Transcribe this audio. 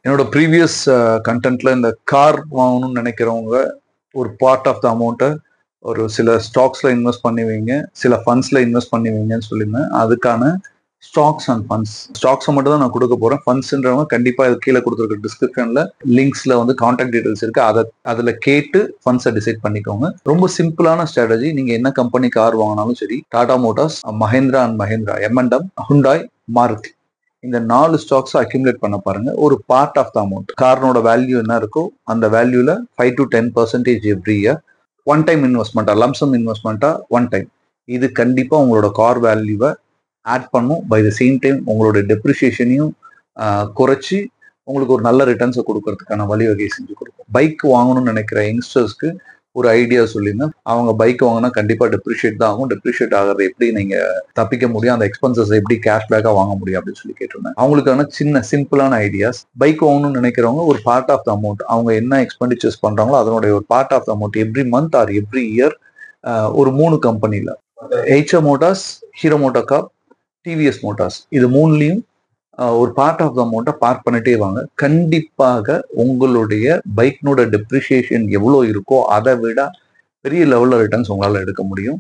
என்னோட ப்ரீவியஸ் கண்டென்ட்ல இந்த கார் வாங்கணும்னு நினைக்கிறவங்க ஒரு பார்ட் ஆஃப் த அமௌண்ட்டை ஒரு சில ஸ்டாக்ஸ்ல இன்வெஸ்ட் பண்ணுவீங்க, சில ஃபண்ட்ஸ்ல இன்வெஸ்ட் பண்ணுவீங்கன்னு சொல்லியிருந்தேன். அதுக்கான ஸ்டாக்ஸ் அண்ட் ஃபண்ட்ஸ் ஸ்டாக்ஸை மட்டும் தான் நான் கொடுக்க போறேன். ஃபண்ட்ஸ்ன்றவங்க கண்டிப்பா இது கீழே கொடுத்துருக்க டிஸ்கிரிப்ஷன்ல லிங்க்ஸ்ல வந்து கான்டாக்ட் டீடைல்ஸ் இருக்கு. அதுல கேட்டு ஃபண்ட்ஸை டிசைட் பண்ணிக்கோங்க. ரொம்ப சிம்பிளான ஸ்ட்ராட்டஜி. நீங்க என்ன கம்பெனி கார் வாங்கினாலும் சரி, Tata motors, Mahindra and Mahindra, M&M, Hyundai, Maruti, இந்த 4 ஸ்டாக்ஸ் அக்யூமுலேட் பண்ண பாருங்க. ஒரு பார்ட் ஆஃப் த அமௌண்ட் கார்னோட வேல்யூ என்ன இருக்கோ அந்த வேல்யூல 5 to 10% every year one time இன்வெஸ்ட்மெண்ட்டா, லம்சம் இன்வெஸ்ட்மெண்ட்டா, ஒன் டைம், இது கண்டிப்பா உங்களோட கார் வேல்யூவை ஆட் பண்ணும். பை த சேம் டைம் உங்களோட டெப்ரிசியேஷனையும் குறைச்சி உங்களுக்கு ஒரு நல்ல ரிட்டர்ன்ஸை கொடுக்கறதுக்கான வழிவகை செஞ்சு கொடுக்கும். பைக் வாங்கணும்னு நினைக்கிற யங்ஸ்டர்ஸ்க்கு ஒரு ஐடியா சொல்லியிருந்தேன். அவங்க பைக் வாங்கினா கண்டிப்பா டெப்ரிஷியேட் தான் ஆகும். டெப்ரிஷியேட் ஆகிறது எப்படி நீங்க தப்பிக்க முடியும், அந்த எக்ஸ்பென்சஸ் எப்படி கேஷ்பேக்கா வாங்க முடியும் அப்படின்னு சொல்லி கேட்டிருந்தேன். அவங்களுக்கான சின்ன சிம்பிளான ஐடியாஸ். பைக் வாங்கணும்னு நினைக்கிறவங்க ஒரு பார்ட் ஆஃப் த அமௌண்ட், அவங்க என்ன எக்ஸ்பெண்டிச்சர்ஸ் பண்றாங்களோ அதனுடைய ஒரு part of the amount every month or every year ஒரு 3 கம்பெனில, HR motors, Hero MotoCorp, TVS motors, இது 3லயும் ஒரு பார்ட் ஆஃப் த அமௌண்ட்டை பார்க் பண்ணிட்டே வாங்க. கண்டிப்பாக உங்களுடைய பைக்னோட டெப்ரிசியேஷன் எவ்வளோ இருக்கோ அதை விட பெரிய லெவலில் ரிட்டர்ன்ஸ் உங்களால் எடுக்க முடியும்.